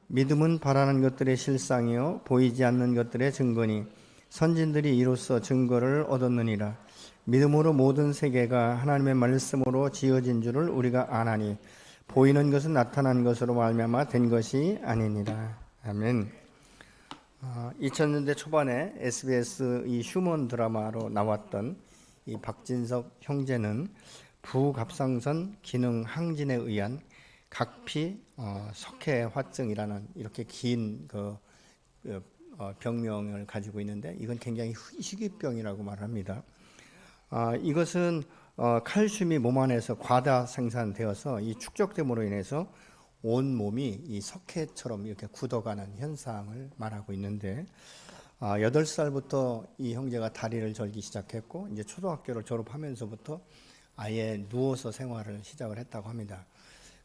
믿음은 바라는 것들의 실상이요 보이지 않는 것들의 증거니 선진들이 이로써 증거를 얻었느니라. 믿음으로 모든 세계가 하나님의 말씀으로 지어진 줄을 우리가 아나니 보이는 것은 나타난 것으로 말미암아 된 것이 아니니라. 아멘. 2000년대 초반에 SBS 이 휴먼 드라마로 나왔던 이 박진석 형제는 부갑상선 기능 항진에 의한 각피 석회화증이라는 이렇게 긴 병명을 가지고 있는데, 이건 굉장히 희귀병이라고 말합니다. 이것은 칼슘이 몸 안에서 과다 생산되어서 이 축적됨으로 인해서 온 몸이 이 석회처럼 이렇게 굳어가는 현상을 말하고 있는데, 8살부터 이 형제가 다리를 절기 시작했고, 이제 초등학교를 졸업하면서부터 아예 누워서 생활을 시작을 했다고 합니다.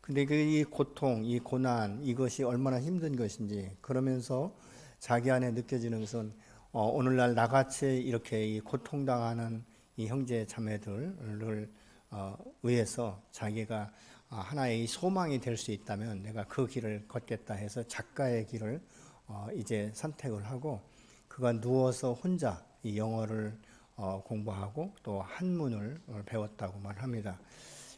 근데 이 고통, 이 고난, 이것이 얼마나 힘든 것인지, 그러면서 자기 안에 느껴지는 것은 오늘날 나같이 이렇게 이 고통당하는 이 형제 자매들을 위해서 자기가 하나의 소망이 될 수 있다면 내가 그 길을 걷겠다 해서 작가의 길을 이제 선택을 하고, 그가 누워서 혼자 이 영어를 공부하고 또 한문을 배웠다고 말합니다.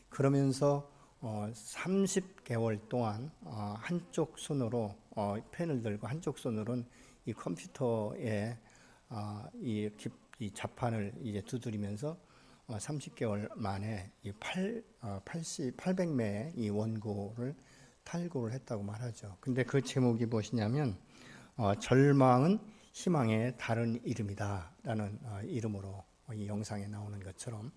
그러면서 30개월 동안 한쪽 손으로 펜을 들고 한쪽 손으로는 이 컴퓨터에 이 자판을 이제 두드리면서 30개월 만에 이 800매의 이 원고를 탈고를 했다고 말하죠. 근데 그 제목이 무엇이냐면 절망은 희망의 다른 이름이다라는 이름으로 이 영상에 나오는 것처럼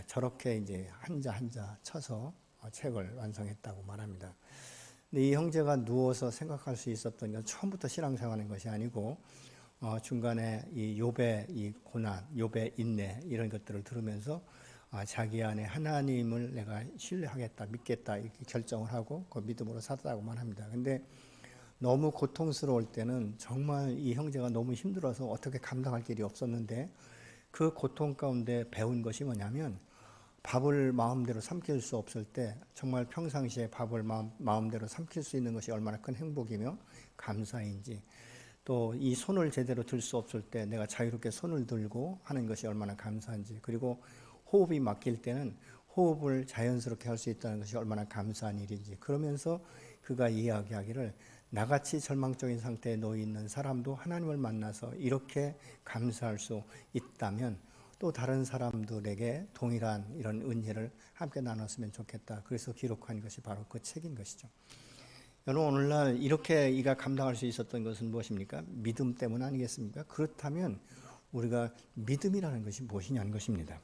저렇게 이제 한자 한자 쳐서 책을 완성했다고 말합니다. 근데 이 형제가 누워서 생각할 수 있었던 건 처음부터 신앙생활하는 것이 아니고 중간에 이 욥의 이 고난, 욥의 인내 이런 것들을 들으면서 자기 안에 하나님을 내가 신뢰하겠다, 믿겠다 이렇게 결정을 하고 그 믿음으로 살았다고 말합니다. 근데 너무 고통스러울 때는 정말 이 형제가 너무 힘들어서 어떻게 감당할 길이 없었는데, 그 고통 가운데 배운 것이 뭐냐면, 밥을 마음대로 삼킬 수 없을 때 정말 평상시에 밥을 마음대로 삼킬 수 있는 것이 얼마나 큰 행복이며 감사인지, 또 이 손을 제대로 들 수 없을 때 내가 자유롭게 손을 들고 하는 것이 얼마나 감사한지, 그리고 호흡이 막힐 때는 호흡을 자연스럽게 할 수 있다는 것이 얼마나 감사한 일인지, 그러면서 그가 이야기하기를 나같이 절망적인 상태에 놓여 있는 사람도 하나님을 만나서 이렇게 감사할 수 있다면 또 다른 사람들에게 동일한 이런 은혜를 함께 나눴으면 좋겠다. 그래서 기록한 것이 바로 그 책인 것이죠. 여러분, 오늘날 이렇게 이가 감당할 수 있었던 것은 무엇입니까? 믿음 때문 아니겠습니까? 그렇다면 우리가 믿음이라는 것이 무엇이냐는 것입니다.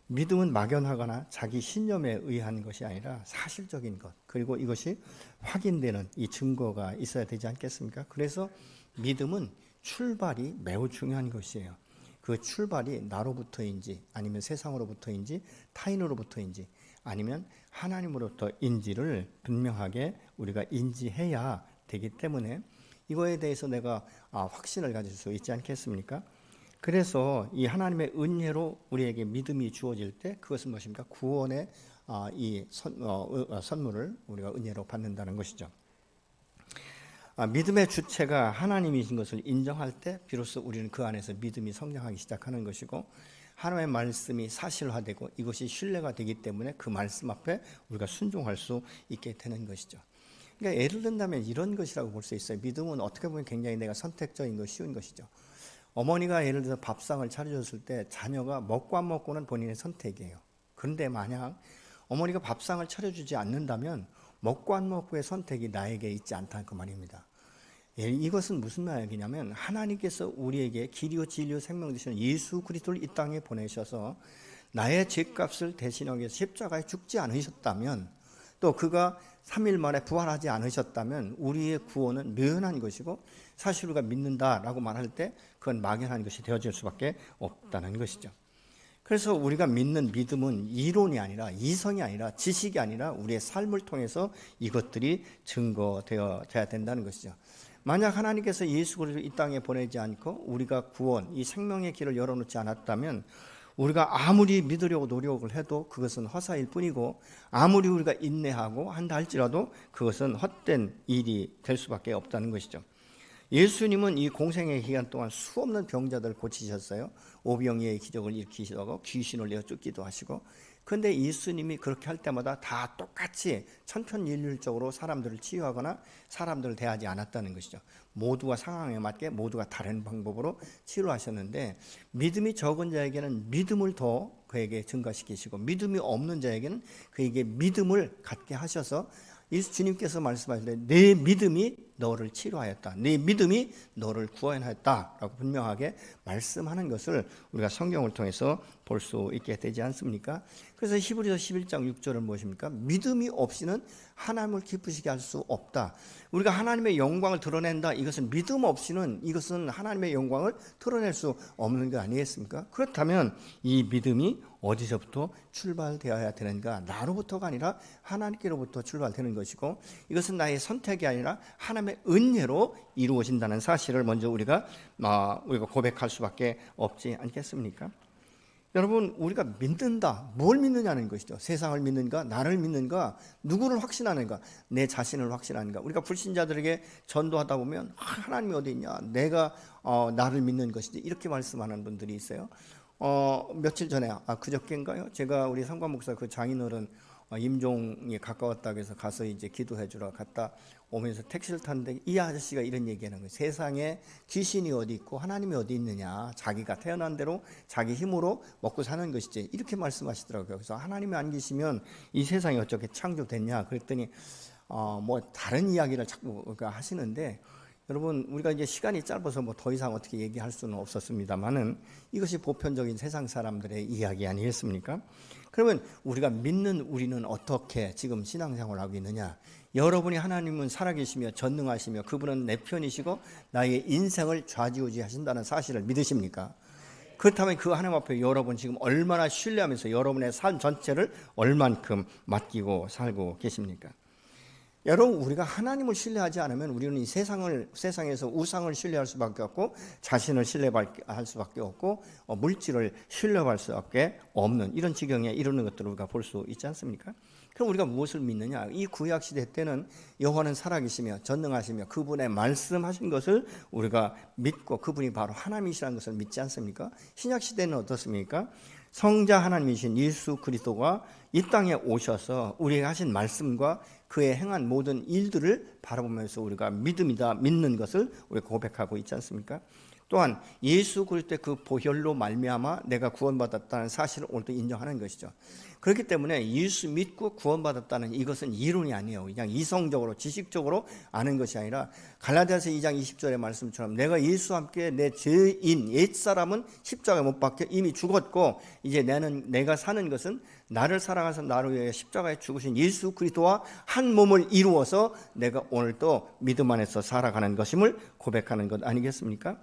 믿음은 막연하거나 자기 신념에 의한 것이 아니라 사실적인 것, 그리고 이것이 확인되는 이 증거가 있어야 되지 않겠습니까? 그래서 믿음은 출발이 매우 중요한 것이에요. 그 출발이 나로부터인지 아니면 세상으로부터인지 타인으로부터인지 아니면 하나님으로부터인지를 분명하게 우리가 인지해야 되기 때문에 이거에 대해서 내가 확신을 가질 수 있지 않겠습니까? 그래서 이 하나님의 은혜로 우리에게 믿음이 주어질 때 그것은 무엇입니까? 구원의 이 선물을 우리가 은혜로 받는다는 것이죠. 믿음의 주체가 하나님이신 것을 인정할 때 비로소 우리는 그 안에서 믿음이 성장하기 시작하는 것이고, 하나님의 말씀이 사실화되고 이것이 신뢰가 되기 때문에 그 말씀 앞에 우리가 순종할 수 있게 되는 것이죠. 그러니까 예를 든다면 이런 것이라고 볼 수 있어요. 믿음은 어떻게 보면 굉장히 내가 선택적인 거 쉬운 것이죠. 어머니가 예를 들어서 밥상을 차려줬을 때 자녀가 먹고 안 먹고는 본인의 선택이에요. 그런데 만약 어머니가 밥상을 차려주지 않는다면 먹고 안 먹고의 선택이 나에게 있지 않다는 그 말입니다. 이것은 무슨 말이냐면, 하나님께서 우리에게 길이요 진리요 생명 되시는 예수 그리스도를 이 땅에 보내셔서 나의 죄값을 대신하기 위해서 십자가에 죽지 않으셨다면, 또 그가 3일 만에 부활하지 않으셨다면 우리의 구원은 묘연한 것이고, 사실 우리가 믿는다라고 말할 때 그건 막연한 것이 되어질 수밖에 없다는 것이죠. 그래서 우리가 믿는 믿음은 이론이 아니라, 이성이 아니라, 지식이 아니라 우리의 삶을 통해서 이것들이 증거되어야 된다는 것이죠. 만약 하나님께서 예수 그리스도를 이 땅에 보내지 않고 우리가 구원, 이 생명의 길을 열어놓지 않았다면 우리가 아무리 믿으려고 노력을 해도 그것은 허사일 뿐이고, 아무리 우리가 인내하고 한다 할지라도 그것은 헛된 일이 될 수밖에 없다는 것이죠. 예수님은 이 공생의 기간 동안 수없는 병자들을 고치셨어요. 오병이의 기적을 일으키시기도 하고 귀신을 내어 쫓기도 하시고. 그런데 예수님이 그렇게 할 때마다 다 똑같이 천편일률적으로 사람들을 치유하거나 사람들을 대하지 않았다는 것이죠. 모두가 상황에 맞게 모두가 다른 방법으로 치료하셨는데, 믿음이 적은 자에게는 믿음을 더 그에게 증가시키시고, 믿음이 없는 자에게는 그에게 믿음을 갖게 하셔서, 주님께서 말씀하실 때 내 믿음이 너를 치료하였다, 내 믿음이 너를 구원하였다라고 분명하게 말씀하는 것을 우리가 성경을 통해서 볼 수 있게 되지 않습니까? 그래서 히브리서 11장 6절은 무엇입니까? 믿음이 없이는 하나님을 기쁘시게 할 수 없다. 우리가 하나님의 영광을 드러낸다, 이것은 믿음 없이는 이것은 하나님의 영광을 드러낼 수 없는 거 아니겠습니까? 그렇다면 이 믿음이 어디서부터 출발되어야 되는가? 나로부터가 아니라 하나님께로부터 출발되는 것이고, 이것은 나의 선택이 아니라 하나님의 은혜로 이루어진다는 사실을 먼저 우리가 고백할 수밖에 없지 않겠습니까? 여러분, 우리가 믿는다, 뭘 믿느냐는 것이죠. 세상을 믿는가, 나를 믿는가, 누구를 확신하는가, 내 자신을 확신하는가. 우리가 불신자들에게 전도하다 보면 하나님이 어디 있냐, 내가 나를 믿는 것이지, 이렇게 말씀하는 분들이 있어요. 며칠 전에 그저께인가요? 제가 우리 상관 목사 그 장인어른 임종이 가까웠다고 해서 가서 이제 기도해 주러 갔다 오면서 택시를 탔는데 이 아저씨가 이런 얘기하는 거예요. 세상에 귀신이 어디 있고 하나님이 어디 있느냐, 자기가 태어난 대로 자기 힘으로 먹고 사는 것이지, 이렇게 말씀하시더라고요. 그래서 하나님이 안 계시면 이 세상이 어떻게 창조됐냐 그랬더니 다른 이야기를 자꾸 하시는데, 여러분, 우리가 이제 시간이 짧아서 더 이상 어떻게 얘기할 수는 없었습니다만은 이것이 보편적인 세상 사람들의 이야기 아니겠습니까? 그러면 우리가 믿는 우리는 어떻게 지금 신앙생활을 하고 있느냐? 여러분이 하나님은 살아계시며 전능하시며 그분은 내 편이시고 나의 인생을 좌지우지하신다는 사실을 믿으십니까? 그렇다면 그 하나님 앞에 여러분 지금 얼마나 신뢰하면서 여러분의 삶 전체를 얼만큼 맡기고 살고 계십니까? 여러분, 우리가 하나님을 신뢰하지 않으면 우리는 이 세상에서 우상을 신뢰할 수밖에 없고, 자신을 신뢰할 수밖에 없고, 물질을 신뢰할 수밖에 없는 이런 지경에 이르는 것들을 우리가 볼 수 있지 않습니까? 그럼 우리가 무엇을 믿느냐? 이 구약 시대 때는 여호와는 살아계시며 전능하시며 그분의 말씀하신 것을 우리가 믿고 그분이 바로 하나님이시라는 것을 믿지 않습니까? 신약 시대는 어떻습니까? 성자 하나님이신 예수 그리스도가 이 땅에 오셔서 우리에게 하신 말씀과 그의 행한 모든 일들을 바라보면서 우리가 믿음이다, 믿는 것을 우리가 고백하고 있지 않습니까? 또한 예수 그리스도의 그 보혈로 말미암아 내가 구원받았다는 사실을 오늘도 인정하는 것이죠. 그렇기 때문에 예수 믿고 구원받았다는 이것은 이론이 아니에요. 그냥 이성적으로 지식적으로 아는 것이 아니라 갈라디아서 2장 20절의 말씀처럼 내가 예수와 함께 내 죄인 옛사람은 십자가에 못 박혀 이미 죽었고 이제 내가 사는 것은 나를 사랑하사 나를 위해 십자가에 죽으신 예수 그리스도와 한 몸을 이루어서 내가 오늘 또 믿음 안에서 살아가는 것임을 고백하는 것 아니겠습니까?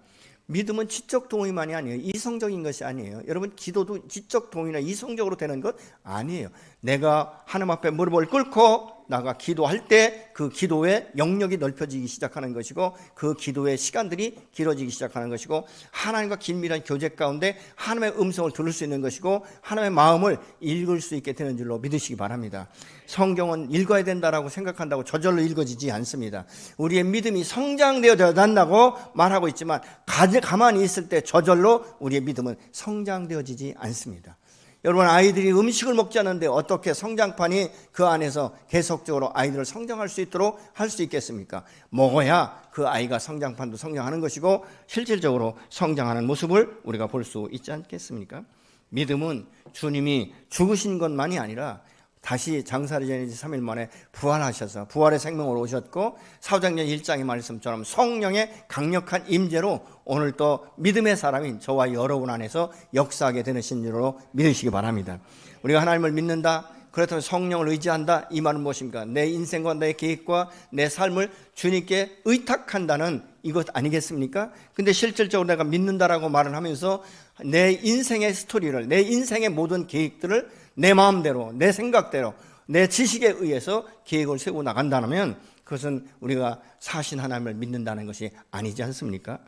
믿음은 지적 동의만이 아니에요. 이성적인 것이 아니에요. 여러분, 기도도 지적 동의나 이성적으로 되는 것 아니에요. 내가 하나님 앞에 무릎을 꿇고 나가 기도할 때 그 기도의 영역이 넓혀지기 시작하는 것이고, 그 기도의 시간들이 길어지기 시작하는 것이고, 하나님과 긴밀한 교제 가운데 하나님의 음성을 들을 수 있는 것이고, 하나님의 마음을 읽을 수 있게 되는 줄로 믿으시기 바랍니다. 성경은 읽어야 된다라고 생각한다고 저절로 읽어지지 않습니다. 우리의 믿음이 성장되어야 한다고 말하고 있지만 가만히 있을 때 저절로 우리의 믿음은 성장되어지지 않습니다. 여러분, 아이들이 음식을 먹지 않는데 어떻게 성장판이 그 안에서 계속적으로 아이들을 성장할 수 있도록 할 수 있겠습니까? 먹어야 그 아이가 성장판도 성장하는 것이고 실질적으로 성장하는 모습을 우리가 볼 수 있지 않겠습니까? 믿음은 주님이 죽으신 것만이 아니라 다시 장사를 지내지 3일 만에 부활하셔서 부활의 생명으로 오셨고, 사도행전 1장의 말씀처럼 성령의 강력한 임재로 오늘 또 믿음의 사람인 저와 여러분 안에서 역사하게 되는 신으로 믿으시기 바랍니다. 우리가 하나님을 믿는다, 그렇다면 성령을 의지한다, 이 말은 무엇입니까? 내 인생과 내 계획과 내 삶을 주님께 의탁한다는 이것 아니겠습니까? 근데 실질적으로 내가 믿는다라고 말을 하면서 내 인생의 스토리를, 내 인생의 모든 계획들을 내 마음대로, 내 생각대로, 내 지식에 의해서 계획을 세우고 나간다면 그것은 우리가 사신 하나님을 믿는다는 것이 아니지 않습니까?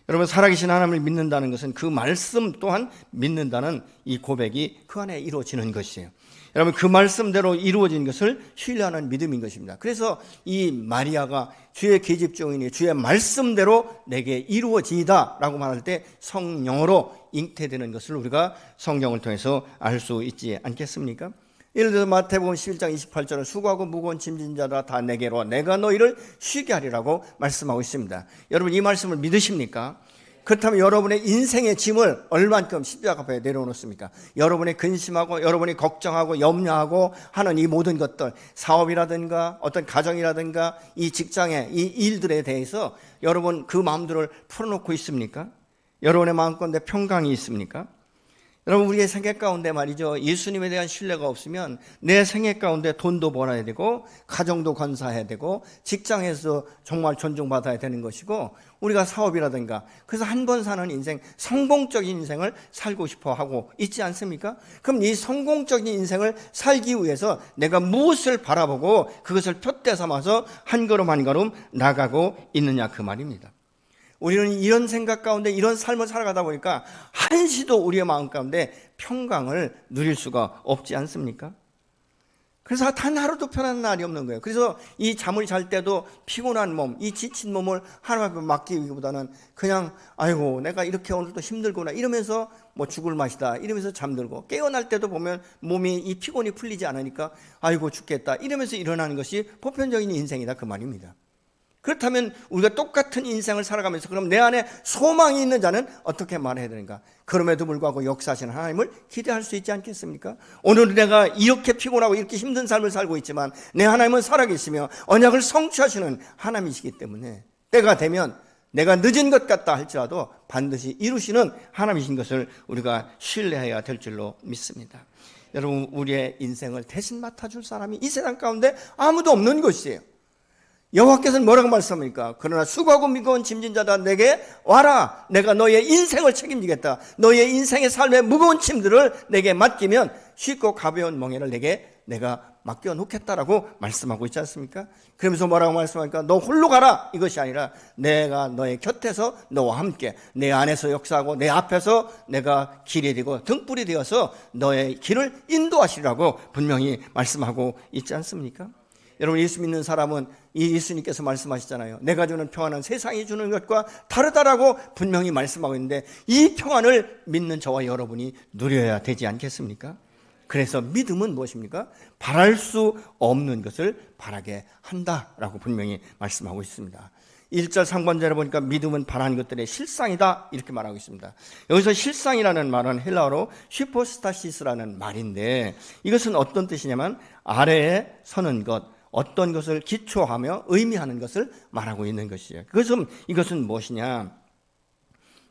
여러분, 살아계신 하나님을 믿는다는 것은 그 말씀 또한 믿는다는 이 고백이 그 안에 이루어지는 것이에요. 여러분, 그 말씀대로 이루어진 것을 신뢰하는 믿음인 것입니다. 그래서 이 마리아가 주의 계집종이니 주의 말씀대로 내게 이루어지이다 라고 말할 때 성령으로 잉태되는 것을 우리가 성경을 통해서 알 수 있지 않겠습니까? 예를 들어서 마태복음 11장 28절은 수고하고 무거운 짐진 자들아 다 내게로 와 내가 너희를 쉬게 하리라고 말씀하고 있습니다. 여러분, 이 말씀을 믿으십니까? 그렇다면 여러분의 인생의 짐을 얼만큼 십자가 앞에 내려놓습니까? 여러분이 근심하고 여러분이 걱정하고 염려하고 하는 이 모든 것들, 사업이라든가 어떤 가정이라든가 이 직장의 이 일들에 대해서 여러분 그 마음들을 풀어놓고 있습니까? 여러분의 마음 가운데 평강이 있습니까? 여러분, 우리의 생애 가운데 말이죠, 예수님에 대한 신뢰가 없으면 내 생애 가운데 돈도 벌어야 되고 가정도 건사해야 되고 직장에서 정말 존중받아야 되는 것이고 우리가 사업이라든가 그래서 한 번 사는 인생, 성공적인 인생을 살고 싶어 하고 있지 않습니까? 그럼 이 성공적인 인생을 살기 위해서 내가 무엇을 바라보고 그것을 푯대 삼아서 한 걸음 한 걸음 나가고 있느냐 그 말입니다. 우리는 이런 생각 가운데 이런 삶을 살아가다 보니까 한시도 우리의 마음 가운데 평강을 누릴 수가 없지 않습니까? 그래서 단 하루도 편한 날이 없는 거예요. 그래서 이 잠을 잘 때도 피곤한 몸, 이 지친 몸을 하나님 앞에 맡기기보다는 그냥 아이고 내가 이렇게 오늘도 힘들구나 이러면서 뭐 죽을 맛이다 이러면서 잠들고, 깨어날 때도 보면 몸이 이 피곤이 풀리지 않으니까 아이고 죽겠다 이러면서 일어나는 것이 보편적인 인생이다 그 말입니다. 그렇다면 우리가 똑같은 인생을 살아가면서 그럼 내 안에 소망이 있는 자는 어떻게 말해야 되는가? 그럼에도 불구하고 역사하시는 하나님을 기대할 수 있지 않겠습니까? 오늘 내가 이렇게 피곤하고 이렇게 힘든 삶을 살고 있지만 내 하나님은 살아계시며 언약을 성취하시는 하나님이시기 때문에 때가 되면 내가 늦은 것 같다 할지라도 반드시 이루시는 하나님이신 것을 우리가 신뢰해야 될 줄로 믿습니다. 여러분, 우리의 인생을 대신 맡아줄 사람이 이 세상 가운데 아무도 없는 것이에요. 여호와께서는 뭐라고 말씀합니까? 그러나 수고하고 무거운 짐진 자다 내게 와라. 내가 너의 인생을 책임지겠다. 너의 인생의 삶의 무거운 짐들을 내게 맡기면 쉽고 가벼운 멍에를 내가 맡겨놓겠다라고 말씀하고 있지 않습니까? 그러면서 뭐라고 말씀합니까? 너 홀로 가라 이것이 아니라 내가 너의 곁에서 너와 함께 내 안에서 역사하고 내 앞에서 내가 길이 되고 등불이 되어서 너의 길을 인도하시라고 분명히 말씀하고 있지 않습니까? 여러분, 예수 믿는 사람은 이 예수님께서 말씀하시잖아요. 내가 주는 평안은 세상이 주는 것과 다르다라고 분명히 말씀하고 있는데 이 평안을 믿는 저와 여러분이 누려야 되지 않겠습니까? 그래서 믿음은 무엇입니까? 바랄 수 없는 것을 바라게 한다라고 분명히 말씀하고 있습니다. 1절 상반절에 보니까 믿음은 바라는 것들의 실상이다 이렇게 말하고 있습니다. 여기서 실상이라는 말은 헬라어로 슈퍼스타시스라는 말인데 이것은 어떤 뜻이냐면 아래에 서는 것, 어떤 것을 기초하며 의미하는 것을 말하고 있는 것이에요. 이것은 무엇이냐?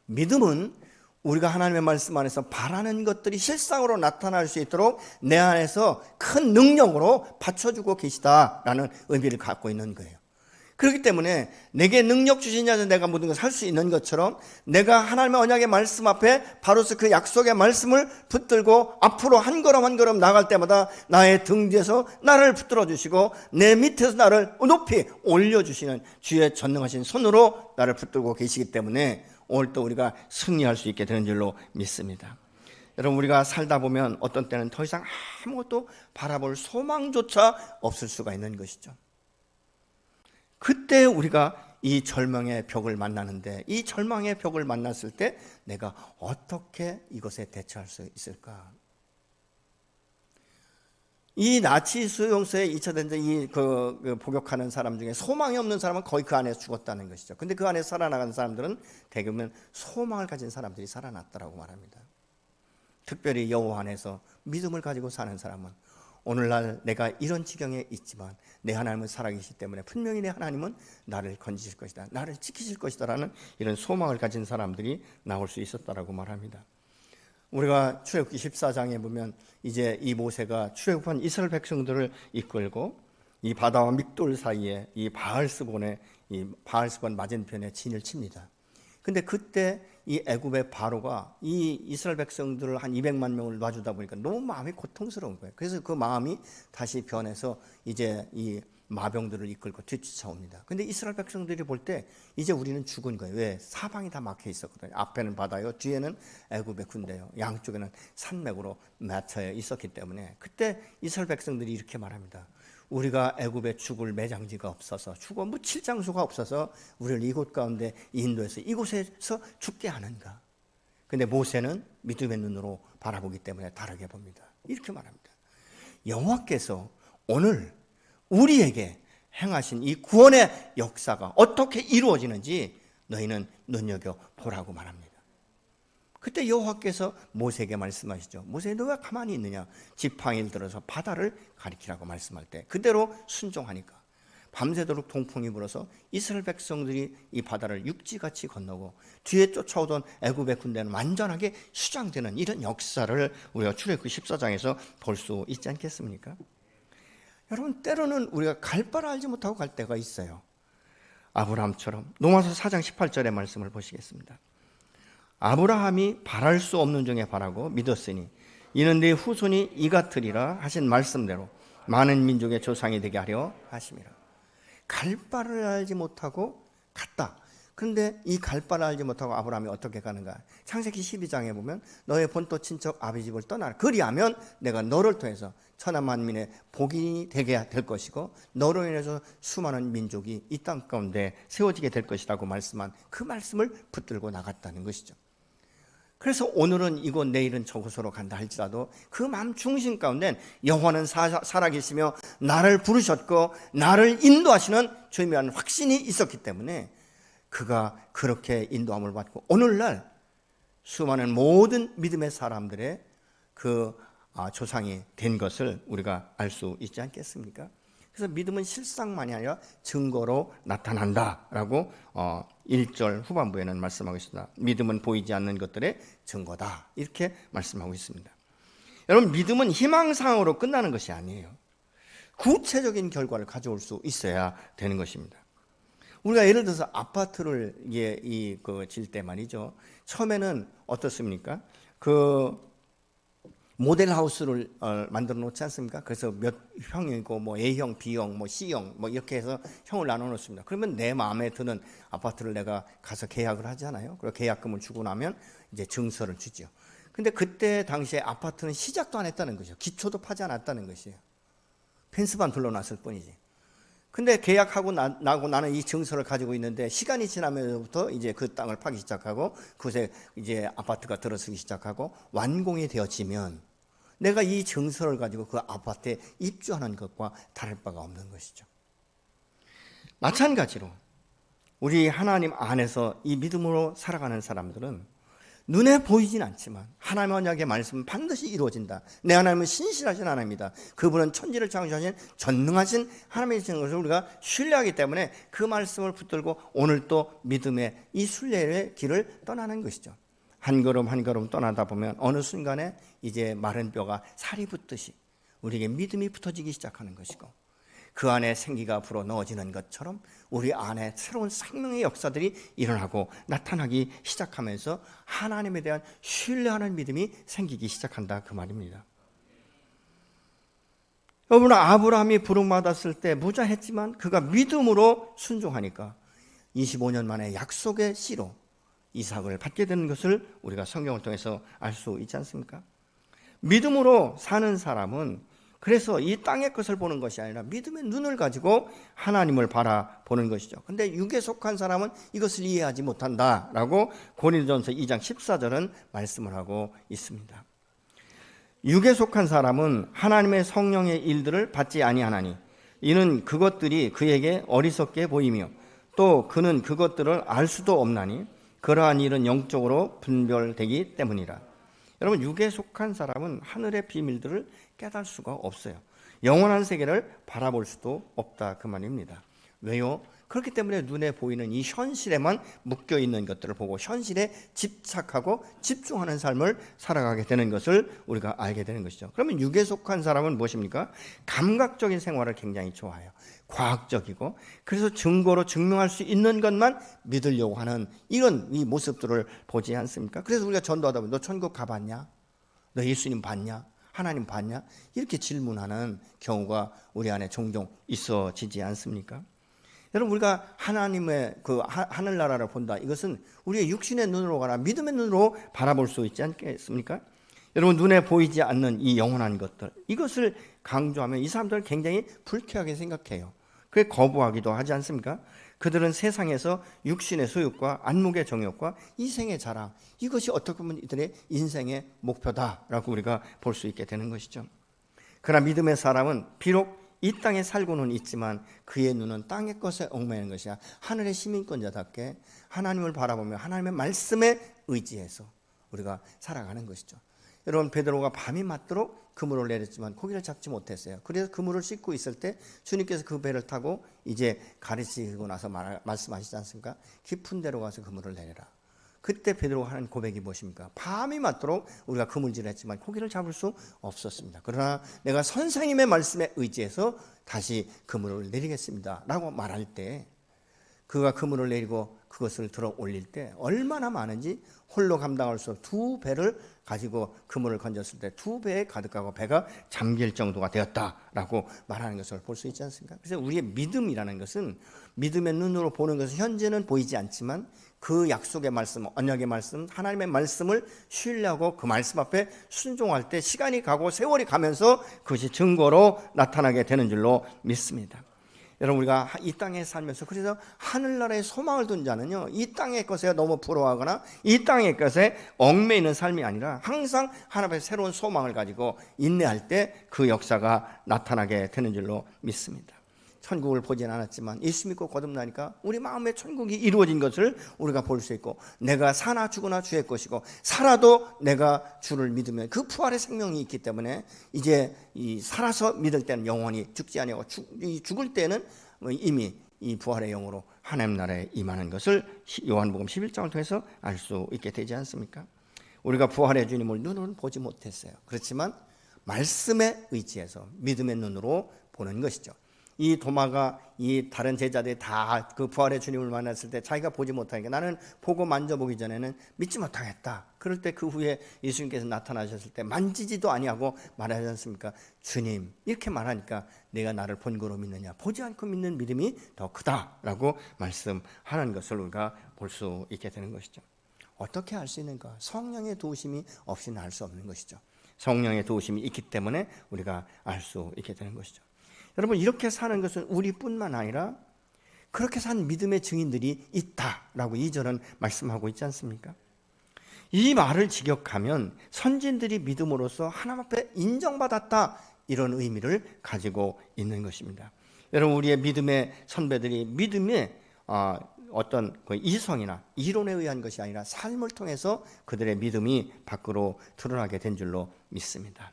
믿음은 우리가 하나님의 말씀 안에서 바라는 것들이 실상으로 나타날 수 있도록 내 안에서 큰 능력으로 받쳐주고 계시다라는 의미를 갖고 있는 거예요. 그렇기 때문에 내게 능력 주신 자는 내가 모든 것을 할 수 있는 것처럼 내가 하나님의 언약의 말씀 앞에 바로서 그 약속의 말씀을 붙들고 앞으로 한 걸음 한 걸음 나갈 때마다 나의 등 뒤에서 나를 붙들어 주시고 내 밑에서 나를 높이 올려주시는 주의 전능하신 손으로 나를 붙들고 계시기 때문에 오늘 또 우리가 승리할 수 있게 되는 줄로 믿습니다. 여러분, 우리가 살다 보면 어떤 때는 더 이상 아무것도 바라볼 소망조차 없을 수가 있는 것이죠. 그때 우리가 이 절망의 벽을 만나는데 이 절망의 벽을 만났을 때 내가 어떻게 이것에 대처할 수 있을까? 이 나치 수용소에 2차 대전 복역하는 사람 중에 소망이 없는 사람은 거의 그 안에서 죽었다는 것이죠. 근데 그 안에서 살아나간 사람들은 대부분 소망을 가진 사람들이 살아났다라고 말합니다. 특별히 여호와 안에서 믿음을 가지고 사는 사람은 오늘날 내가 이런 지경에 있지만 내 하나님은 살아계시기 때문에 분명히 내 하나님은 나를 건지실 것이다, 나를 지키실 것이다 라는 이런 소망을 가진 사람들이 나올 수 있었다라고 말합니다. 우리가 출애굽기 14장에 보면 이제 이 모세가 출애굽한 이스라엘 백성들을 이끌고 이 바다와 믹돌 사이에 이 바알스본 맞은편에 진을 칩니다. 근데 그때 이 애굽의 바로가 이 이스라엘 백성들을 한 200만 명을 놔주다 보니까 너무 마음이 고통스러운 거예요. 그래서 그 마음이 다시 변해서 이제 이 마병들을 이끌고 뒤쫓아옵니다. 근데 이스라엘 백성들이 볼 때 이제 우리는 죽은 거예요. 왜? 사방이 다 막혀 있었거든요. 앞에는 바다요, 뒤에는 애굽의 군대요, 양쪽에는 산맥으로 맺혀 있었기 때문에 그때 이스라엘 백성들이 이렇게 말합니다. 우리가 애굽에 죽을 매장지가 없어서 죽어 묻힐 장소가 없어서 우리를 이곳 가운데 인도해서 이곳에서 죽게 하는가. 근데 모세는 믿음의 눈으로 바라보기 때문에 다르게 봅니다. 이렇게 말합니다. 여호와께서 오늘 우리에게 행하신 이 구원의 역사가 어떻게 이루어지는지 너희는 눈여겨보라고 말합니다. 그때 여호와께서 모세에게 말씀하시죠. 모세, 너 왜 가만히 있느냐. 지팡이를 들어서 바다를 가리키라고 말씀할 때 그대로 순종하니까 밤새도록 동풍이 불어서 이스라엘 백성들이 이 바다를 육지같이 건너고 뒤에 쫓아오던 애굽의 군대는 완전하게 수장되는 이런 역사를 우리가 출애굽기 14장에서 볼 수 있지 않겠습니까? 여러분, 때로는 우리가 갈 바를 알지 못하고 갈 때가 있어요. 아브라함처럼. 로마서 4장 18절의 말씀을 보시겠습니다. 아브라함이 바랄 수 없는 중에 바라고 믿었으니 이는 네 후손이 이 같으리라 하신 말씀대로 많은 민족의 조상이 되게 하려 하심이라. 갈 바를 알지 못하고 갔다. 그런데 이 갈 바를 알지 못하고 아브라함이 어떻게 가는가? 창세기 12장에 보면 너의 본토 친척 아비 집을 떠나라. 그리하면 내가 너를 통해서 천하 만민의 복이 되게 될 것이고 너로 인해서 수많은 민족이 이 땅 가운데 세워지게 될 것이라고 말씀한 그 말씀을 붙들고 나갔다는 것이죠. 그래서 오늘은 이곳 내일은 저곳으로 간다 할지라도 그 마음 중심 가운데 여호와는 살아계시며 나를 부르셨고 나를 인도하시는 주님이라는 확신이 있었기 때문에 그가 그렇게 인도함을 받고 오늘날 수많은 모든 믿음의 사람들의 그 조상이 된 것을 우리가 알 수 있지 않겠습니까? 그래서 믿음은 실상만이 아니라 증거로 나타난다라고 1절 후반부에는 말씀하고 있습니다. 믿음은 보이지 않는 것들의 증거다, 이렇게 말씀하고 있습니다. 여러분, 믿음은 희망사항으로 끝나는 것이 아니에요. 구체적인 결과를 가져올 수 있어야 되는 것입니다. 우리가 예를 들어서 아파트를 질 때 말이죠. 처음에는 어떻습니까? 모델하우스를 만들어 놓지 않습니까? 그래서 몇 형이고 뭐 A형, B형, 뭐 C형 뭐 이렇게 해서 형을 나눠 놓습니다. 그러면 내 마음에 드는 아파트를 내가 가서 계약을 하잖아요. 그리고 계약금을 주고 나면 이제 증서를 주죠. 근데 그때 당시에 아파트는 시작도 안 했다는 거죠. 기초도 파지 않았다는 것이에요. 펜스만 둘러놨을 뿐이지. 근데 계약하고 나고 나는 이 증서를 가지고 있는데 시간이 지나면서부터 이제 그 땅을 파기 시작하고 그곳에 이제 아파트가 들어서기 시작하고 완공이 되어지면 내가 이 증서를 가지고 그 아파트에 입주하는 것과 다를 바가 없는 것이죠. 마찬가지로 우리 하나님 안에서 이 믿음으로 살아가는 사람들은 눈에 보이진 않지만 하나님의 언약의 말씀은 반드시 이루어진다. 내 하나님은 신실하신 하나님이다. 그분은 천지를 창조하신 전능하신 하나님이신 것을 우리가 신뢰하기 때문에 그 말씀을 붙들고 오늘 또 믿음의 이 순례의 길을 떠나는 것이죠. 한 걸음 한 걸음 떠나다 보면 어느 순간에 이제 마른 뼈가 살이 붙듯이 우리에게 믿음이 붙어지기 시작하는 것이고 그 안에 생기가 불어 넣어지는 것처럼 우리 안에 새로운 생명의 역사들이 일어나고 나타나기 시작하면서 하나님에 대한 신뢰하는 믿음이 생기기 시작한다, 그 말입니다. 여러분, 아브라함이 부름받았을 때 무자했지만 그가 믿음으로 순종하니까 25년 만에 약속의 씨로 이삭을 받게 되는 것을 우리가 성경을 통해서 알 수 있지 않습니까? 믿음으로 사는 사람은 그래서 이 땅의 것을 보는 것이 아니라 믿음의 눈을 가지고 하나님을 바라보는 것이죠. 근데 육에 속한 사람은 이것을 이해하지 못한다라고 고린도전서 2장 14절은 말씀을 하고 있습니다. 육에 속한 사람은 하나님의 성령의 일들을 받지 아니하나니 이는 그것들이 그에게 어리석게 보이며 또 그는 그것들을 알 수도 없나니 그러한 일은 영적으로 분별되기 때문이라. 여러분, 육에 속한 사람은 하늘의 비밀들을 깨달을 수가 없어요. 영원한 세계를 바라볼 수도 없다, 그 말입니다. 왜요? 그렇기 때문에 눈에 보이는 이 현실에만 묶여있는 것들을 보고 현실에 집착하고 집중하는 삶을 살아가게 되는 것을 우리가 알게 되는 것이죠. 그러면 육에 속한 사람은 무엇입니까? 감각적인 생활을 굉장히 좋아해요. 과학적이고 그래서 증거로 증명할 수 있는 것만 믿으려고 하는 이런 이 모습들을 보지 않습니까? 그래서 우리가 전도하다 보면 너 천국 가봤냐? 너 예수님 봤냐? 하나님 봤냐? 이렇게 질문하는 경우가 우리 안에 종종 있어지지 않습니까? 여러분, 우리가 하나님의 그 하늘나라를 본다. 이것은 우리의 육신의 눈으로 가나 믿음의 눈으로 바라볼 수 있지 않겠습니까? 여러분, 눈에 보이지 않는 이 영원한 것들, 이것을 강조하면 이 사람들은 굉장히 불쾌하게 생각해요. 그게 거부하기도 하지 않습니까? 그들은 세상에서 육신의 소욕과 안목의 정욕과 이생의 자랑, 이것이 어떻게 보면 이들의 인생의 목표다라고 우리가 볼 수 있게 되는 것이죠. 그러나 믿음의 사람은 비록 이 땅에 살고는 있지만 그의 눈은 땅의 것에 얽매이는 것이야. 하늘의 시민권자답게 하나님을 바라보며 하나님의 말씀에 의지해서 우리가 살아가는 것이죠. 여러분, 베드로가 밤이 맞도록 그물을 내렸지만 고기를 잡지 못했어요. 그래서 그물을 씻고 있을 때 주님께서 그 배를 타고 이제 가르치고 나서 말씀하시지 않습니까? 깊은 데로 가서 그물을 내려라. 그때 베드로가 하는 고백이 무엇입니까? 밤이 맞도록 우리가 그물질을 했지만 고기를 잡을 수 없었습니다. 그러나 내가 선생님의 말씀에 의지해서 다시 그물을 내리겠습니다 라고 말할 때, 그가 그물을 내리고 그것을 들어 올릴 때 얼마나 많은지 홀로 감당할 수 없어 2배를 가지고 그물을 건졌을 때 2배에 가득하고 배가 잠길 정도가 되었다라고 말하는 것을 볼 수 있지 않습니까? 그래서 우리의 믿음이라는 것은 믿음의 눈으로 보는 것은 현재는 보이지 않지만 그 약속의 말씀, 언약의 말씀, 하나님의 말씀을 신뢰하고 그 말씀 앞에 순종할 때 시간이 가고 세월이 가면서 그것이 증거로 나타나게 되는 줄로 믿습니다. 여러분, 우리가 이 땅에 살면서 그래서 하늘나라에 소망을 둔 자는요, 이 땅의 것에 너무 부러워하거나 이 땅의 것에 얽매이는 삶이 아니라 항상 하나님의 새로운 소망을 가지고 인내할 때 그 역사가 나타나게 되는 줄로 믿습니다. 천국을 보진 않았지만 예수 믿고 거듭나니까 우리 마음의 천국이 이루어진 것을 우리가 볼 수 있고, 내가 사나 죽으나 주의 것이고 살아도 내가 주를 믿으면 그 부활의 생명이 있기 때문에 이제 이 살아서 믿을 때는 영원히 죽지 아니하고 죽을 때는 이미 이 부활의 영으로 하나님 나라에 임하는 것을 요한복음 11장을 통해서 알 수 있게 되지 않습니까? 우리가 부활의 주님을 눈으로는 보지 못했어요. 그렇지만 말씀에 의지해서 믿음의 눈으로 보는 것이죠. 이 도마가 이 다른 제자들이 다 그 부활의 주님을 만났을 때 자기가 보지 못하니까 나는 보고 만져보기 전에는 믿지 못하겠다. 그럴 때 그 후에 예수님께서 나타나셨을 때 만지지도 아니하고 말하지 않습니까? 주님, 이렇게 말하니까 내가 나를 본 거로 믿느냐, 보지 않고 믿는 믿음이 더 크다라고 말씀하는 것을 우리가 볼 수 있게 되는 것이죠. 어떻게 알 수 있는가? 성령의 도우심이 없이는 알 수 없는 것이죠. 성령의 도우심이 있기 때문에 우리가 알 수 있게 되는 것이죠. 여러분, 이렇게 사는 것은 우리뿐만 아니라 그렇게 산 믿음의 증인들이 있다라고 2절은 말씀하고 있지 않습니까? 이 말을 직역하면 선진들이 믿음으로써 하나님 앞에 인정받았다, 이런 의미를 가지고 있는 것입니다. 여러분, 우리의 믿음의 선배들이 믿음의 어떤 그 이성이나 이론에 의한 것이 아니라 삶을 통해서 그들의 믿음이 밖으로 드러나게 된 줄로 믿습니다.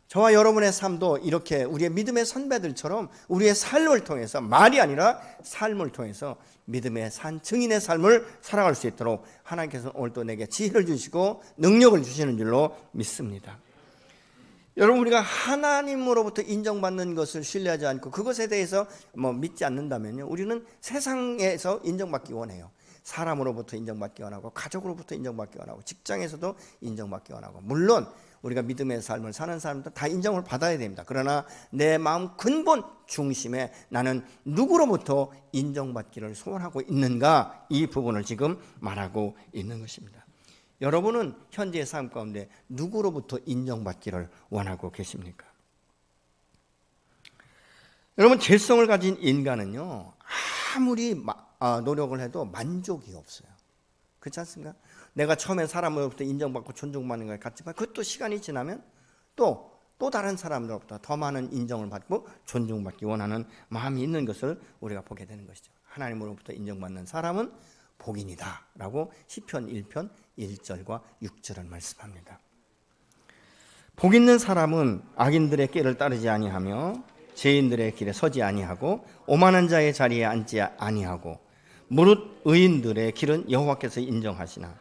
저와 여러분의 삶도 이렇게 우리의 믿음의 선배들처럼 우리의 삶을 통해서, 말이 아니라 삶을 통해서 믿음의 산 증인의 삶을 살아갈 수 있도록 하나님께서 오늘도 내게 지혜를 주시고 능력을 주시는 줄로 믿습니다. 여러분, 우리가 하나님으로부터 인정받는 것을 신뢰하지 않고 그것에 대해서 믿지 않는다면요, 우리는 세상에서 인정받기 원해요. 사람으로부터 인정받기 원하고, 가족으로부터 인정받기 원하고, 직장에서도 인정받기 원하고, 물론 우리가 믿음의 삶을 사는 사람들 다 인정을 받아야 됩니다. 그러나 내 마음 근본 중심에 나는 누구로부터 인정받기를 소원하고 있는가, 이 부분을 지금 말하고 있는 것입니다. 여러분은 현재의 삶 가운데 누구로부터 인정받기를 원하고 계십니까? 여러분, 죄성을 가진 인간은요, 아무리 노력을 해도 만족이 없어요. 그렇지 않습니까? 내가 처음에 사람으로부터 인정받고 존중받는 걸 갖지만 그것도 시간이 지나면 또 다른 사람들로부터 더 많은 인정을 받고 존중받기 원하는 마음이 있는 것을 우리가 보게 되는 것이죠. 하나님으로부터 인정받는 사람은 복인이다 라고 시편 1편 1절과 6절은 말씀합니다. 복 있는 사람은 악인들의 길을 따르지 아니하며 죄인들의 길에 서지 아니하고 오만한 자의 자리에 앉지 아니하고 무릇 의인들의 길은 여호와께서 인정하시나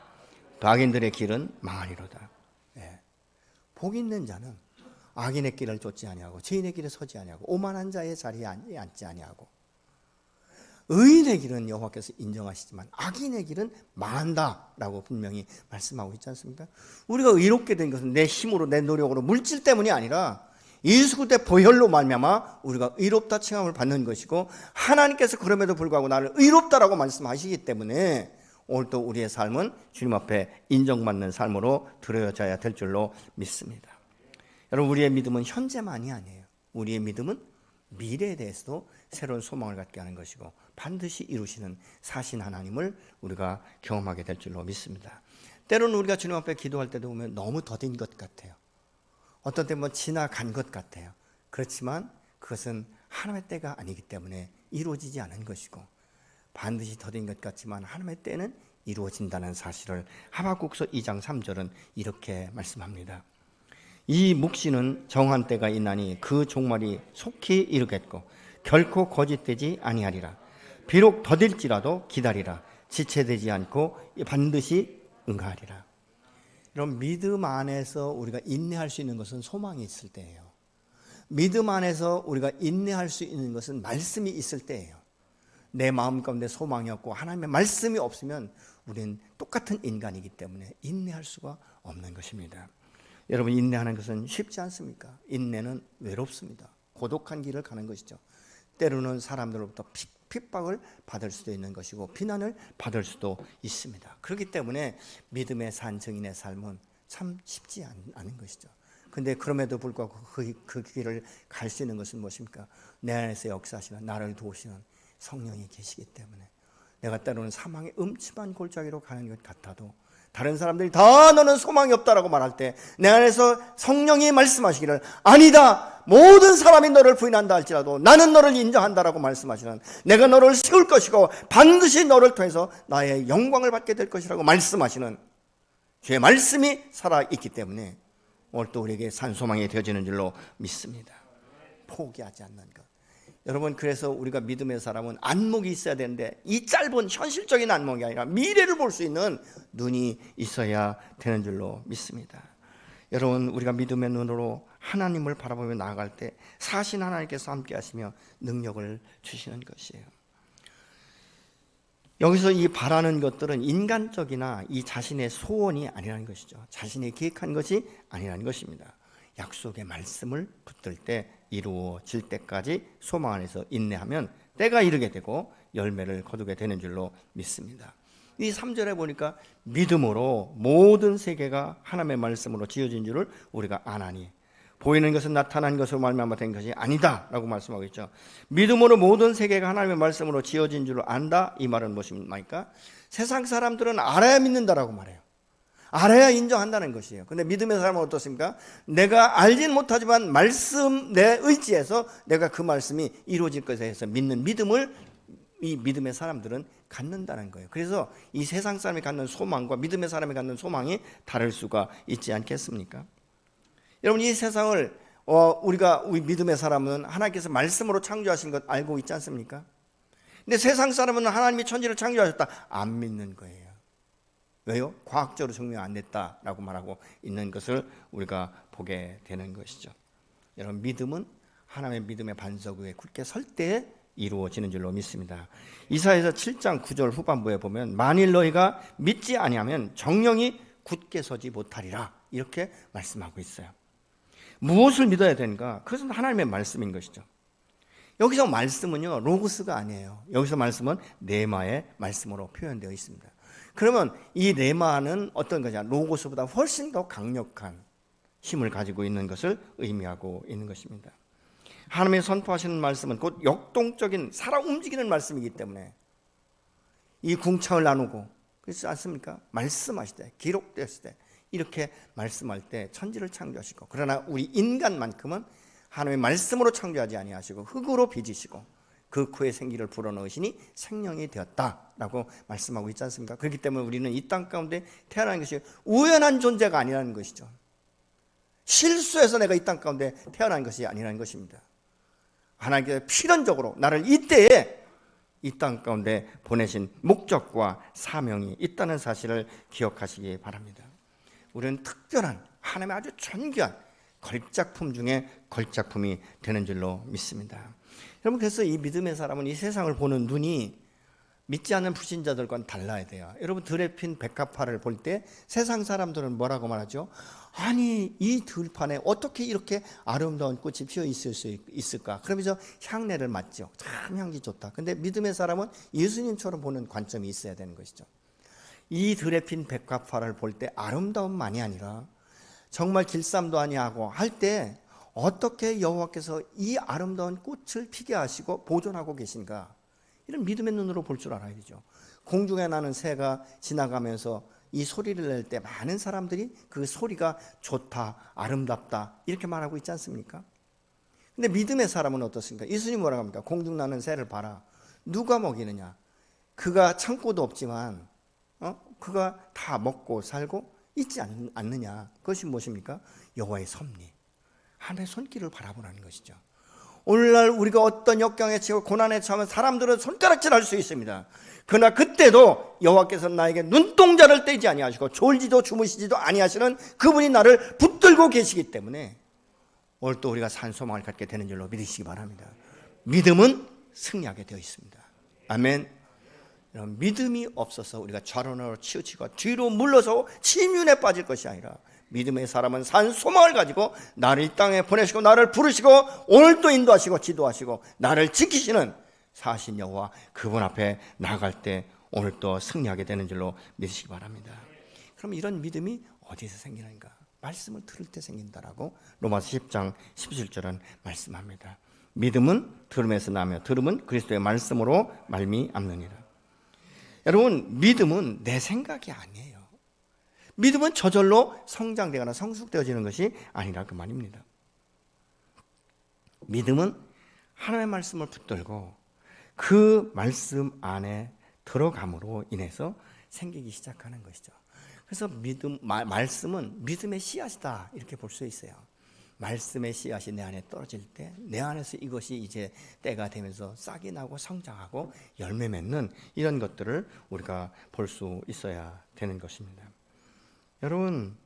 악인들의 길은 망하리로다. 복 있는 자는 악인의 길을 쫓지 아니하고 죄인의 길에 서지 아니하고 오만한 자의 자리에 앉지 아니하고, 의인의 길은 여호와께서 인정하시지만 악인의 길은 망한다라고 분명히 말씀하고 있지 않습니까? 우리가 의롭게 된 것은 내 힘으로, 내 노력으로, 물질 때문이 아니라 예수 그리스도의 보혈로 말미암아 우리가 의롭다 칭함을 받는 것이고, 하나님께서 그럼에도 불구하고 나를 의롭다라고 말씀하시기 때문에 오늘도 우리의 삶은 주님 앞에 인정받는 삶으로 드려져야 될 줄로 믿습니다. 여러분, 우리의 믿음은 현재만이 아니에요. 우리의 믿음은 미래에 대해서도 새로운 소망을 갖게 하는 것이고, 반드시 이루시는 사신 하나님을 우리가 경험하게 될 줄로 믿습니다. 때로는 우리가 주님 앞에 기도할 때도 보면 너무 더딘 것 같아요. 어떤 때 지나간 것 같아요. 그렇지만 그것은 하나님의 때가 아니기 때문에 이루어지지 않은 것이고, 반드시 더딘 것 같지만 하나님의 때는 이루어진다는 사실을 하박국서 2장 3절은 이렇게 말씀합니다. 이 묵시는 정한 때가 있나니 그 종말이 속히 이르겠고 결코 거짓되지 아니하리라. 비록 더딜지라도 기다리라. 지체되지 않고 반드시 응하리라. 이런 믿음 안에서 우리가 인내할 수 있는 것은 소망이 있을 때예요. 믿음 안에서 우리가 인내할 수 있는 것은 말씀이 있을 때예요. 내 마음 가운데 소망이 없고 하나님의 말씀이 없으면 우리는 똑같은 인간이기 때문에 인내할 수가 없는 것입니다. 여러분, 인내하는 것은 쉽지 않습니까? 인내는 외롭습니다. 고독한 길을 가는 것이죠. 때로는 사람들로부터 핍박을 받을 수도 있는 것이고 비난을 받을 수도 있습니다. 그렇기 때문에 믿음의 산 증인의 삶은 참 쉽지 않은 것이죠. 근데 그럼에도 불구하고 그 길을 갈 수 있는 것은 무엇입니까? 내 안에서 역사하시는, 나를 도우시는 성령이 계시기 때문에 내가 때로는 사망의 음침한 골짜기로 가는 것 같아도 다른 사람들이 다 너는 소망이 없다라고 말할 때 내 안에서 성령이 말씀하시기를 아니다, 모든 사람이 너를 부인한다 할지라도 나는 너를 인정한다라고 말씀하시는, 내가 너를 세울 것이고 반드시 너를 통해서 나의 영광을 받게 될 것이라고 말씀하시는 주의 말씀이 살아있기 때문에 오늘 또 우리에게 산소망이 되어지는 줄로 믿습니다. 포기하지 않는 것. 여러분, 그래서 우리가 믿음의 사람은 안목이 있어야 되는데 이 짧은 현실적인 안목이 아니라 미래를 볼 수 있는 눈이 있어야 되는 줄로 믿습니다. 여러분, 우리가 믿음의 눈으로 하나님을 바라보며 나아갈 때 사신 하나님께서 함께 하시며 능력을 주시는 것이에요. 여기서 이 바라는 것들은 인간적이나 이 자신의 소원이 아니라는 것이죠. 자신이 계획한 것이 아니라는 것입니다. 약속의 말씀을 붙들 때 이루어질 때까지 소망 안에서 인내하면 때가 이르게 되고 열매를 거두게 되는 줄로 믿습니다. 이 3절에 보니까 믿음으로 모든 세계가 하나님의 말씀으로 지어진 줄을 우리가 아나니, 보이는 것은 나타난 것으로 말미암아 된 것이 아니다 라고 말씀하고 있죠. 믿음으로 모든 세계가 하나님의 말씀으로 지어진 줄을 안다, 이 말은 무엇입니까? 세상 사람들은 알아야 믿는다라고 말해요. 알아야 인정한다는 것이에요. 근데 믿음의 사람은 어떻습니까? 내가 알진 못하지만 말씀, 내 의지에서 내가 그 말씀이 이루어질 것에 대해서 믿는 믿음을 이 믿음의 사람들은 갖는다는 거예요. 그래서 이 세상 사람이 갖는 소망과 믿음의 사람이 갖는 소망이 다를 수가 있지 않겠습니까? 여러분, 이 세상을 우리 믿음의 사람은 하나님께서 말씀으로 창조하신 것 알고 있지 않습니까? 근데 세상 사람은 하나님이 천지를 창조하셨다 안 믿는 거예요. 왜요? 과학적으로 증명 안 됐다라고 말하고 있는 것을 우리가 보게 되는 것이죠. 여러분, 믿음은 하나님의 믿음의 반석 위에 굳게 설 때에 이루어지는 줄로 믿습니다. 이사야서 7장 9절 후반부에 보면 만일 너희가 믿지 아니하면 정령이 굳게 서지 못하리라, 이렇게 말씀하고 있어요. 무엇을 믿어야 되는가? 그것은 하나님의 말씀인 것이죠. 여기서 말씀은요, 로고스가 아니에요. 여기서 말씀은 레마의 말씀으로 표현되어 있습니다. 그러면 이 레마는 어떤 거냐? 로고스보다 훨씬 더 강력한 힘을 가지고 있는 것을 의미하고 있는 것입니다. 하나님의 선포하시는 말씀은 곧 역동적인 살아 움직이는 말씀이기 때문에 이 궁창을 나누고, 그렇지 않습니까? 말씀하실 때, 기록됐을 때, 이렇게 말씀할 때 천지를 창조하시고, 그러나 우리 인간만큼은 하나님의 말씀으로 창조하지 아니하시고 흙으로 빚으시고 그 코에 생기를 불어넣으시니 생명이 되었다라고 말씀하고 있지 않습니까? 그렇기 때문에 우리는 이 땅 가운데 태어난 것이 우연한 존재가 아니라는 것이죠. 실수해서 내가 이 땅 가운데 태어난 것이 아니라는 것입니다. 하나님께서 필연적으로 나를 이때에 이 땅 가운데 보내신 목적과 사명이 있다는 사실을 기억하시기 바랍니다. 우리는 특별한 하나님의 아주 존귀한 걸작품 중에 걸작품이 되는 줄로 믿습니다. 여러분, 그래서 이 믿음의 사람은 이 세상을 보는 눈이 믿지 않는 불신자들과는 달라야 돼요. 여러분, 드레핀 백합화를 볼 때 세상 사람들은 뭐라고 말하죠? 아니, 이 들판에 어떻게 이렇게 아름다운 꽃이 피어 있을 수 있을까? 그러면서 향내를 맡죠. 참 향기 좋다. 근데 믿음의 사람은 예수님처럼 보는 관점이 있어야 되는 것이죠. 이 드레핀 백합화를 볼 때 아름다움만이 아니라 정말 길쌈도 아니하고 할 때 어떻게 여호와께서 이 아름다운 꽃을 피게 하시고 보존하고 계신가? 이런 믿음의 눈으로 볼 줄 알아야 되죠. 공중에 나는 새가 지나가면서 이 소리를 낼 때 많은 사람들이 그 소리가 좋다, 아름답다 이렇게 말하고 있지 않습니까? 근데 믿음의 사람은 어떻습니까? 예수님 뭐라고 합니까? 공중 나는 새를 봐라. 누가 먹이느냐? 그가 창고도 없지만 그가 다 먹고 살고 있지 않느냐? 그것이 무엇입니까? 여호와의 섭리, 하나님의 손길을 바라보라는 것이죠. 오늘날 우리가 어떤 역경에 치고 고난에 처하면 사람들은 손가락질할 수 있습니다. 그러나 그때도 여호와께서 나에게 눈동자를 떼지 아니하시고 졸지도 주무시지도 아니하시는 그분이 나를 붙들고 계시기 때문에 오늘 또 우리가 산소망을 갖게 되는 줄로 믿으시기 바랍니다. 믿음은 승리하게 되어 있습니다. 아멘. 이런 믿음이 없어서 우리가 좌론으로 치우치고 뒤로 물러서 침륜에 빠질 것이 아니라 믿음의 사람은 산 소망을 가지고 나를 이 땅에 보내시고 나를 부르시고 오늘도 인도하시고 지도하시고 나를 지키시는 사신 여호와 그분 앞에 나아갈 때 오늘도 승리하게 되는 줄로 믿으시기 바랍니다. 그럼 이런 믿음이 어디서 생기는가? 말씀을 들을 때 생긴다라고 로마서 10장 17절은 말씀합니다. 믿음은 들음에서 나며 들음은 그리스도의 말씀으로 말미암느니라. 여러분, 믿음은 내 생각이 아니에요. 믿음은 저절로 성장되거나 성숙되어지는 것이 아니라 그 말입니다. 믿음은 하나님의 말씀을 붙들고 그 말씀 안에 들어감으로 인해서 생기기 시작하는 것이죠. 그래서 말씀은 믿음의 씨앗이다 이렇게 볼 수 있어요. 말씀의 씨앗이 내 안에 떨어질 때 내 안에서 이것이 이제 때가 되면서 싹이 나고 성장하고 열매 맺는 이런 것들을 우리가 볼 수 있어야 되는 것입니다. 여러분,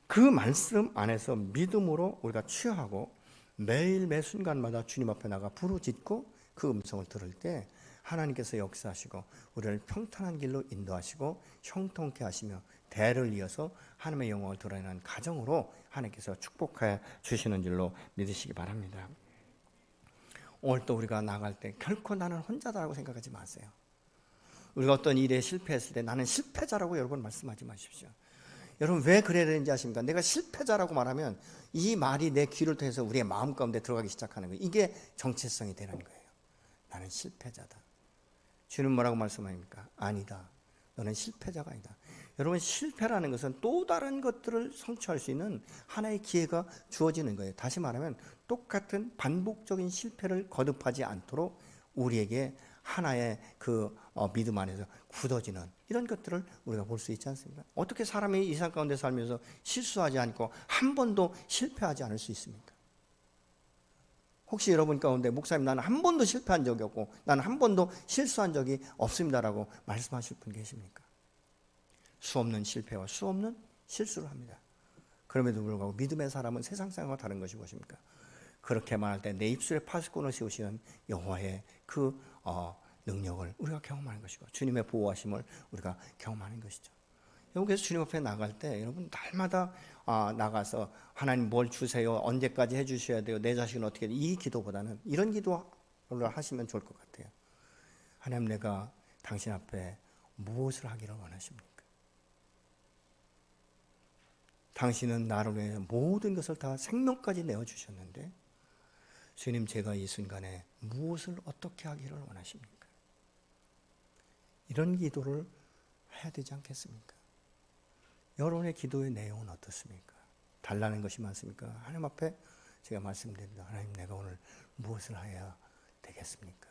그 말씀 안에서 믿음으로 우리가 취하고 매일 매 순간마다 주님 앞에 나가 부르짖고 그 음성을 들을 때 하나님께서 역사하시고 우리를 평탄한 길로 인도하시고 형통케 하시며 대를 이어서 하나님의 영광을 드러내는 가정으로 하나님께서 축복해 주시는 줄로 믿으시기 바랍니다. 오늘 또 우리가 나갈 때 결코 나는 혼자다라고 생각하지 마세요. 우리가 어떤 일에 실패했을 때 나는 실패자라고 여러분 말씀하지 마십시오. 여러분, 왜 그래야 되는지 아십니까? 내가 실패자라고 말하면 이 말이 내 귀를 통해서 우리의 마음 가운데 들어가기 시작하는 거예요. 이게 정체성이 되는 거예요. 나는 실패자다. 주는 뭐라고 말씀하십니까? 아니다. 너는 실패자가 아니다. 여러분, 실패라는 것은 또 다른 것들을 성취할 수 있는 하나의 기회가 주어지는 거예요. 다시 말하면 똑같은 반복적인 실패를 거듭하지 않도록 우리에게 하나의 그 믿음 안에서 굳어지는 이런 것들을 우리가 볼 수 있지 않습니까? 어떻게 사람이 이 세상 가운데 살면서 실수하지 않고 한 번도 실패하지 않을 수 있습니까? 혹시 여러분 가운데 목사님 나는 한 번도 실패한 적이 없고 나는 한 번도 실수한 적이 없습니다라고 말씀하실 분 계십니까? 수없는 실패와 수없는 실수를 합니다. 그럼에도 불구하고 믿음의 사람은 세상 사람과 다른 것이 무엇입니까? 그렇게 말할 때 내 입술에 파수꾼을 세우시는 여호와의 그 능력을 우리가 경험하는 것이고 주님의 보호하심을 우리가 경험하는 것이죠. 여기서 주님 앞에 나갈 때 여러분 날마다 나가서 하나님 뭘 주세요, 언제까지 해주셔야 돼요, 내 자식은 어떻게 돼요, 이 기도보다는 이런 기도를 하시면 좋을 것 같아요. 하나님, 내가 당신 앞에 무엇을 하기를 원하십니까? 당신은 나를 위해 모든 것을 다 생명까지 내어주셨는데 주님, 제가 이 순간에 무엇을 어떻게 하기를 원하십니까? 이런 기도를 해야 되지 않겠습니까? 여러분의 기도의 내용은 어떻습니까? 달라는 것이 많습니까? 하나님 앞에 제가 말씀드립니다. 하나님, 내가 오늘 무엇을 해야 되겠습니까?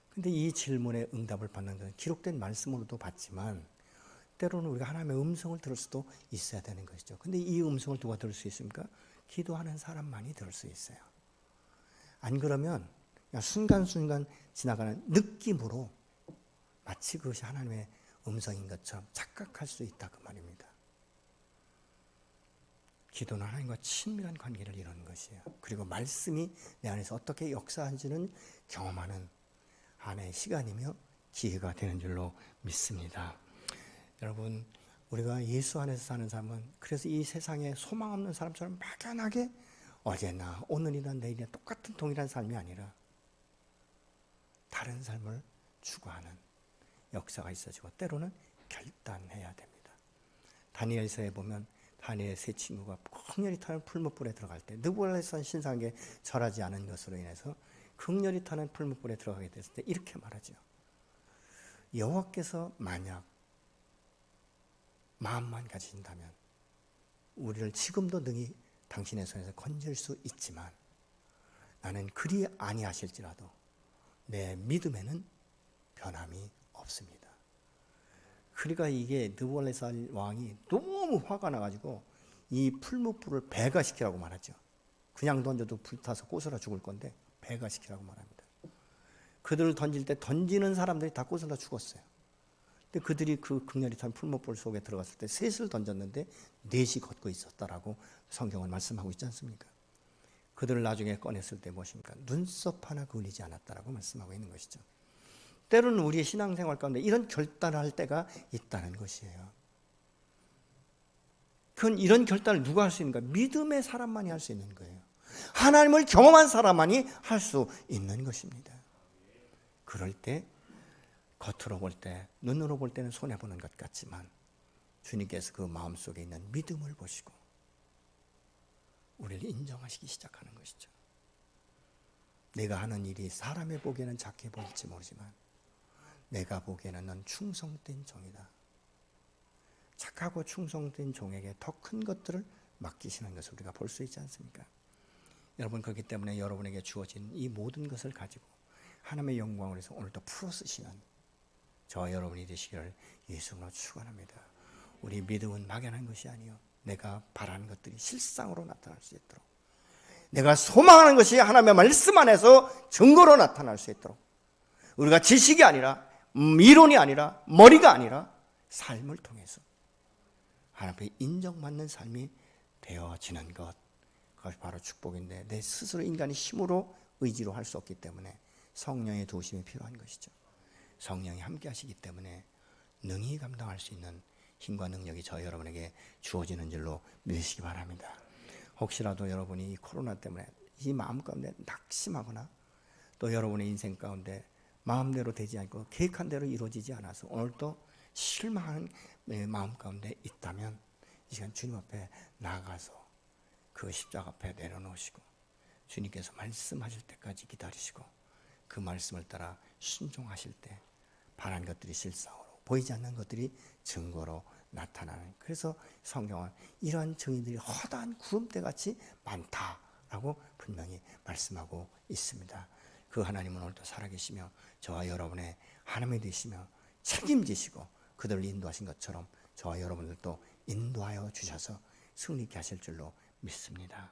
근데 이 질문에 응답을 받는 것은 기록된 말씀으로도 받지만 때로는 우리가 하나님의 음성을 들을 수도 있어야 되는 것이죠. 근데 이 음성을 누가 들을 수 있습니까? 기도하는 사람만이 들을 수 있어요. 안 그러면 그냥 순간순간 지나가는 느낌으로 마치 그것이 하나님의 음성인 것처럼 착각할 수 있다 그 말입니다. 기도는 하나님과 친밀한 관계를 이루는 것이에요. 그리고 말씀이 내 안에서 어떻게 역사하는지는 경험하는 하나의 시간이며 기회가 되는 줄로 믿습니다. 여러분, 우리가 예수 안에서 사는 삶은 그래서 이 세상에 소망 없는 사람처럼 막연하게 어제나 오늘이나 내일이나 똑같은 동일한 삶이 아니라 다른 삶을 추구하는 역사가 있어지고 때로는 결단해야 됩니다. 다니엘서에 보면 다니엘 세 친구가 극렬히 타는 풀무불에 들어갈 때 느부갓네살 신상에게 절하지 않은 것으로 인해서 극렬히 타는 풀무불에 들어가게 됐을 때 이렇게 말하죠. 여호와께서 만약 마음만 가지신다면 우리를 지금도 능히 당신의 손에서 건질 수 있지만 나는 그리 아니하실지라도 내 믿음에는 변함이 없습니다. 그러니까 이게 느부갓네살 왕이 너무 화가 나가지고 이 풀무불을 배가시키라고 말하죠. 그냥 던져도 불타서 꼬슬러 죽을 건데 배가시키라고 말합니다. 그들을 던질 때 던지는 사람들이 다 꼬슬러 죽었어요. 근데 그들이 그 극렬히 탄 풀무불 속에 들어갔을 때 셋을 던졌는데 넷이 걷고 있었다라고 성경은 말씀하고 있지 않습니까? 그들을 나중에 꺼냈을 때 무엇입니까? 눈썹 하나 그을리지 않았다라고 말씀하고 있는 것이죠. 때로는 우리의 신앙생활 가운데 이런 결단을 할 때가 있다는 것이에요. 그건 이런 결단을 누가 할 수 있는가? 믿음의 사람만이 할 수 있는 거예요. 하나님을 경험한 사람만이 할 수 있는 것입니다. 그럴 때 겉으로 볼 때, 눈으로 볼 때는 손해보는 것 같지만 주님께서 그 마음속에 있는 믿음을 보시고 우리를 인정하시기 시작하는 것이죠. 내가 하는 일이 사람의 보기에는 작게 보일지 모르지만 내가 보기에는 넌 충성된 종이다. 착하고 충성된 종에게 더 큰 것들을 맡기시는 것을 우리가 볼 수 있지 않습니까? 여러분, 그렇기 때문에 여러분에게 주어진 이 모든 것을 가지고 하나님의 영광을 위해서 오늘도 풀어 쓰시는 저와 여러분이 되시기를 예수님으로 축원합니다. 우리 믿음은 막연한 것이 아니요 내가 바라는 것들이 실상으로 나타날 수 있도록, 내가 소망하는 것이 하나님의 말씀 안에서 증거로 나타날 수 있도록, 우리가 지식이 아니라 이론이 아니라 머리가 아니라 삶을 통해서 하나님께 인정받는 삶이 되어지는 것, 그것이 바로 축복인데 내 스스로 인간의 힘으로 의지로 할 수 없기 때문에 성령의 도우심이 필요한 것이죠. 성령이 함께 하시기 때문에 능히 감당할 수 있는 힘과 능력이 저 여러분에게 주어지는 줄로 믿으시기 바랍니다. 혹시라도 여러분이 이 코로나 때문에 이 마음 가운데 낙심하거나 또 여러분의 인생 가운데 마음대로 되지 않고 계획한 대로 이루어지지 않아서 오늘도 실망하는 마음 가운데 있다면 이 시간 주님 앞에 나아가서 그 십자가 앞에 내려놓으시고 주님께서 말씀하실 때까지 기다리시고 그 말씀을 따라 순종하실 때 바란 것들이 실상으로, 보이지 않는 것들이 증거로 나타나는, 그래서 성경은 이러한 증인들이 허다한 구름대같이 많다라고 분명히 말씀하고 있습니다. 그 하나님은 오늘도 살아계시며 저와 여러분의 하나님이 되시며 책임지시고 그들을 인도하신 것처럼 저와 여러분들도 인도하여 주셔서 승리케 하실 줄로 믿습니다.